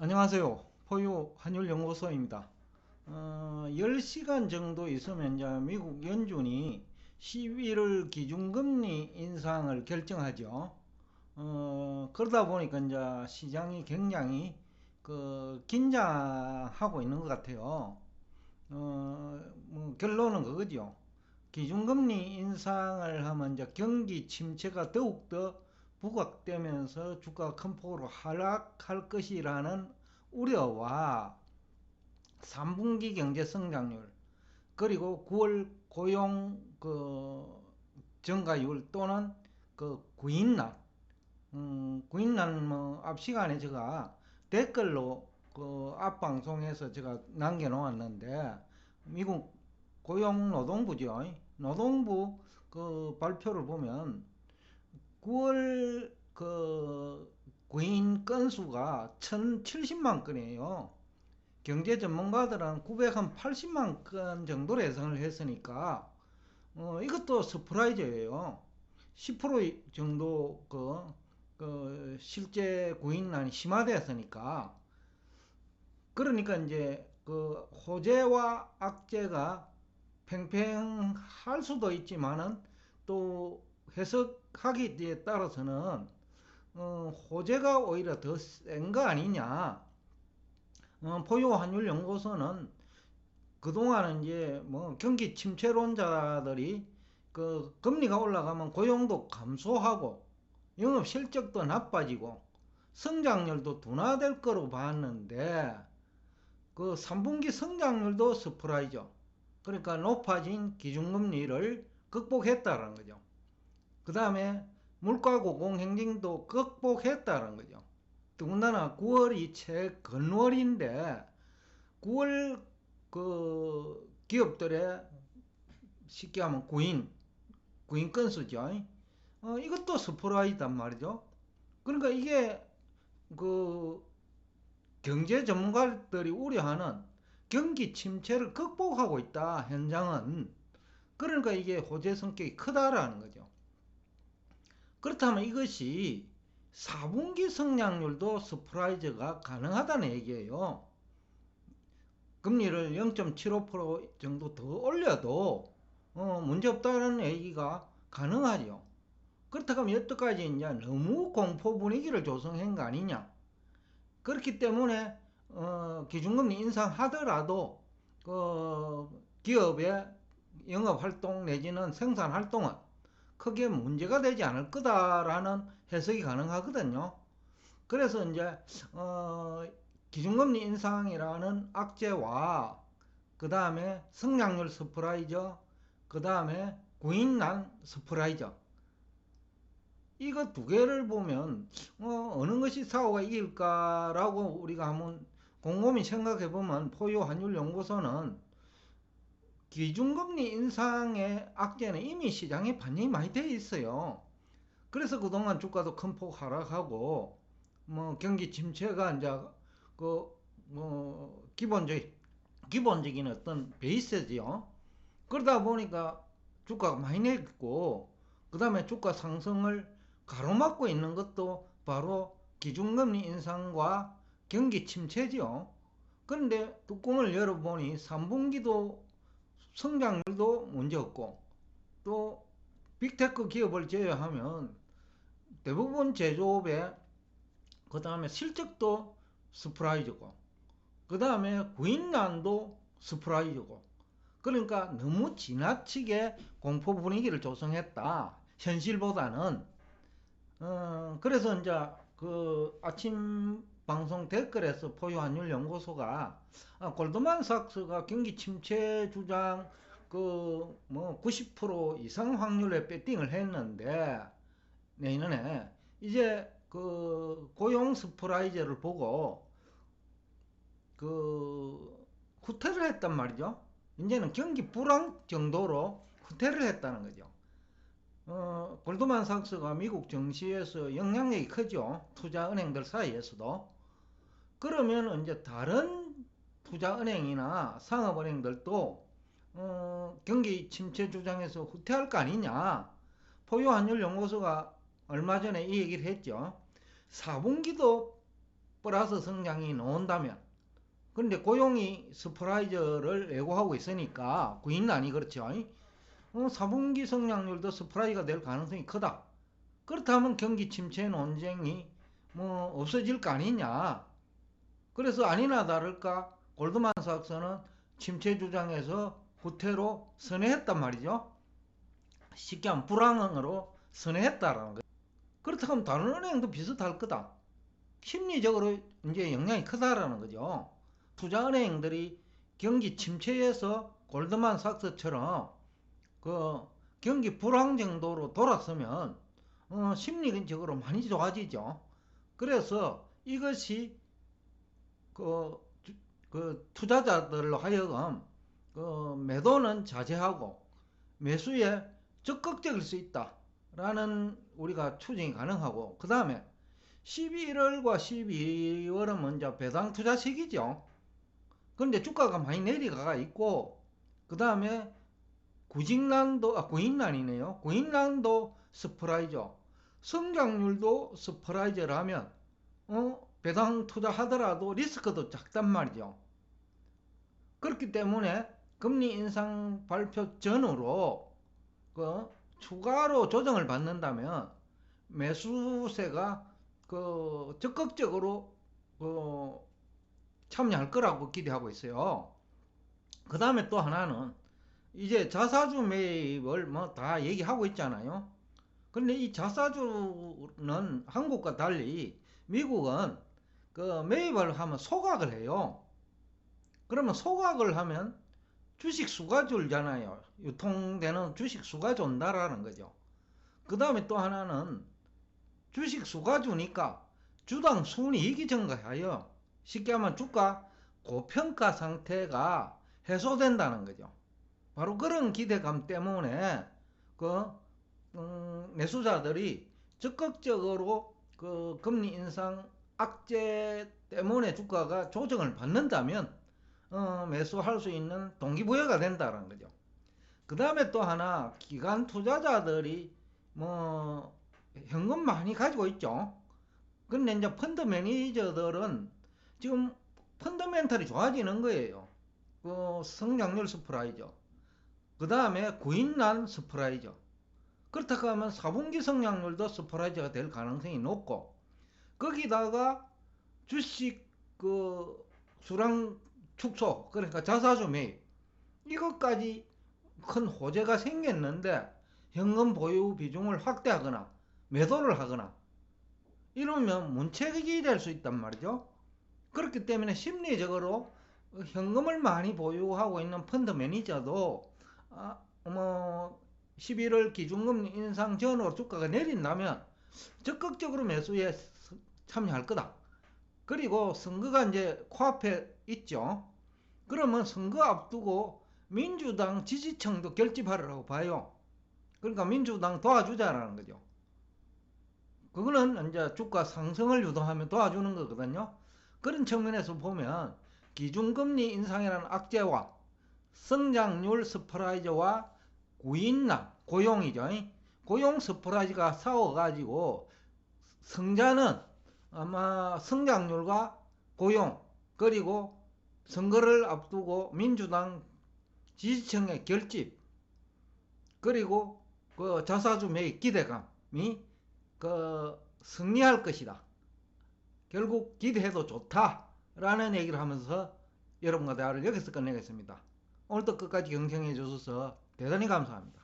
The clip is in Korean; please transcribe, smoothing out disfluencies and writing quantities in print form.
안녕하세요. 포유 환율연구소입니다. 10시간 정도 있으면 이제 미국 연준이 11월 기준금리 인상을 결정하죠. 그러다 보니까 이제 시장이 굉장히 긴장하고 있는 것 같아요. 뭐 결론은 그거죠. 기준금리 인상을 하면 이제 경기 침체가 더욱더 부각되면서 주가가 큰 폭으로 하락할 것이라는 우려와 3분기 경제 성장률 그리고 9월 고용 증가율 또는 구인난 구인난 뭐 앞 시간에 제가 댓글로 앞 방송에서 제가 남겨놓았는데 미국 고용노동부죠. 노동부 발표를 보면 9월 구인 건수가 1070만 건이에요. 경제 전문가들은 980만 건 정도로 예상을 했으니까 이것도 서프라이즈예요. 10% 정도 실제 구인난이 심화됐으니까. 그러니까 이제 호재와 악재가 팽팽할 수도 있지만은 또 해석하기에 따라서는 호재가 오히려 더 센 거 아니냐. 포유 환율 연구소는 그동안은 이제 뭐 경기 침체론자들이 금리가 올라가면 고용도 감소하고 영업 실적도 나빠지고 성장률도 둔화될 거로 봤는데 3분기 성장률도 서프라이즈. 그러니까 높아진 기준금리를 극복했다는 거죠. 그 다음에 물가 고공행진도 극복했다는 거죠. 더군다나 9월이 최근월인데 9월 기업들의 쉽게 하면 구인 건수죠. 이것도 서프라이즈단 말이죠. 그러니까 이게 그 경제 전문가들이 우려하는 경기 침체를 극복하고 있다 현장은. 그러니까 이게 호재 성격이 크다라는 거죠. 그렇다면 이것이 4분기 성장률도 서프라이즈가 가능하다는 얘기예요. 금리를 0.75% 정도 더 올려도 문제없다는 얘기가 가능하죠. 그렇다면 여태까지 이제 너무 공포 분위기를 조성한 거 아니냐. 그렇기 때문에 기준금리 인상하더라도 기업의 영업활동 내지는 생산활동은 크게 문제가 되지 않을 거다라는 해석이 가능하거든요. 그래서 이제 기준금리 인상이라는 악재와 그 다음에 성장률 서프라이즈, 그 다음에 구인난 서프라이즈, 이거 두 개를 보면 어느 것이 사고가 이길까라고 우리가 한번 곰곰이 생각해 보면 포유 환율 연구소는 기준금리 인상의 악재는 이미 시장에 반영이 많이 되어 있어요. 그래서 그동안 주가도 큰 폭 하락하고 뭐 경기 침체가 이제 기본적인 어떤 베이스지요. 그러다 보니까 주가가 많이 내렸고, 그 다음에 주가 상승을 가로막고 있는 것도 바로 기준금리 인상과 경기 침체지요. 그런데 뚜껑을 열어보니 3분기도 성장률도 문제없고, 또 빅테크 기업을 제외하면 대부분 제조업에 그 다음에 실적도 서프라이즈고, 그 다음에 구인난도 서프라이즈고. 그러니까 너무 지나치게 공포 분위기를 조성했다 현실보다는. 그래서 이제 아침 방송 댓글에서 포유 환율 연구소가 골드만삭스가 경기 침체 주장 뭐 90% 이상 확률에 배팅을 했는데 내년에 이제 고용 서프라이즈를 보고 후퇴를 했단 말이죠. 이제는 경기 불황 정도로 후퇴를 했다는 거죠. 골드만삭스가 미국 증시에서 영향력이 크죠. 투자은행들 사이에서도. 그러면 이제 다른 투자은행이나 상업은행들도 경기 침체 주장에서 후퇴할 거 아니냐. 포유환율 연구소가 얼마 전에 이 얘기를 했죠. 4분기도 플러스 성장이 나온다면, 그런데 고용이 서프라이즈를 예고하고 있으니까 구인난이 그렇죠. 4분기 성장률도 서프라이즈가 될 가능성이 크다. 그렇다면 경기 침체 논쟁이 뭐 없어질 거 아니냐. 그래서 아니나 다를까 골드만삭스는 침체 주장에서 구태로 선회했단 말이죠. 쉽게 하면 불황으로 선회했다라는 거예요. 그렇다면 다른 은행도 비슷할 거다. 심리적으로 이제 영향이 크다라는 거죠. 투자은행들이 경기 침체에서 골드만삭스처럼 그 경기 불황 정도로 돌았으면 심리적으로 많이 좋아지죠. 그래서 이것이 그 투자자들로 하여금 매도는 자제하고 매수에 적극적일 수 있다라는 우리가 추정이 가능하고, 그 다음에 11월과 12월은 먼저 배당 투자 시기죠. 그런데 주가가 많이 내려가 있고, 그 다음에 구인난이네요. 구인난도 스프라이저, 성장률도 스프라이저라면 배당 투자하더라도 리스크도 작단 말이죠. 그렇기 때문에 금리 인상 발표 전으로 추가로 조정을 받는다면 매수세가 적극적으로 참여할 거라고 기대하고 있어요. 그 다음에 또 하나는 이제 자사주 매입을 뭐 다 얘기하고 있잖아요. 근데 이 자사주는 한국과 달리 미국은 매입을 하면 소각을 해요. 그러면 소각을 하면 주식 수가 줄잖아요. 유통되는 주식 수가 준다라는 거죠. 그 다음에 또 하나는 주식 수가 주니까 주당 순이익이 증가해요. 쉽게 하면 주가 고평가 상태가 해소된다는 거죠. 바로 그런 기대감 때문에 매수자들이 적극적으로 금리 인상 악재 때문에 주가가 조정을 받는다면 매수할 수 있는 동기부여가 된다는 거죠. 그 다음에 또 하나, 기관 투자자들이 뭐 현금 많이 가지고 있죠. 근데 이제 펀드 매니저들은 지금 펀더멘털이 좋아지는 거예요. 성장률 스프라이저, 그 다음에 구인난 스프라이저. 그렇다고 하면 4분기 성장률도 스프라이저가 될 가능성이 높고, 거기다가 주식 수량 축소, 그러니까 자사주 매입, 이것까지 큰 호재가 생겼는데 현금 보유 비중을 확대하거나 매도를 하거나 이러면 문책이 될 수 있단 말이죠. 그렇기 때문에 심리적으로 현금을 많이 보유하고 있는 펀드 매니저도 11월 기준금리 인상 전으로 주가가 내린다면 적극적으로 매수에 참여할 거다. 그리고 선거가 이제 코앞에 있죠. 그러면 선거 앞두고 민주당 지지층도 결집하라고 봐요. 그러니까 민주당 도와주자라는 거죠. 그거는 이제 주가 상승을 유도하면 도와주는 거거든요. 그런 측면에서 보면 기준금리 인상이라는 악재와 성장률 스프라이즈와 구인난, 고용이죠. 고용 스프라이즈가 싸워가지고 성자는 아마 성장률과 고용, 그리고 선거를 앞두고 민주당 지지층의 결집, 그리고 자사주 매입 기대감이 승리할 것이다. 결국 기대해도 좋다라는 얘기를 하면서 여러분과 대화를 여기서 끝내겠습니다. 오늘도 끝까지 경청해 주셔서 대단히 감사합니다.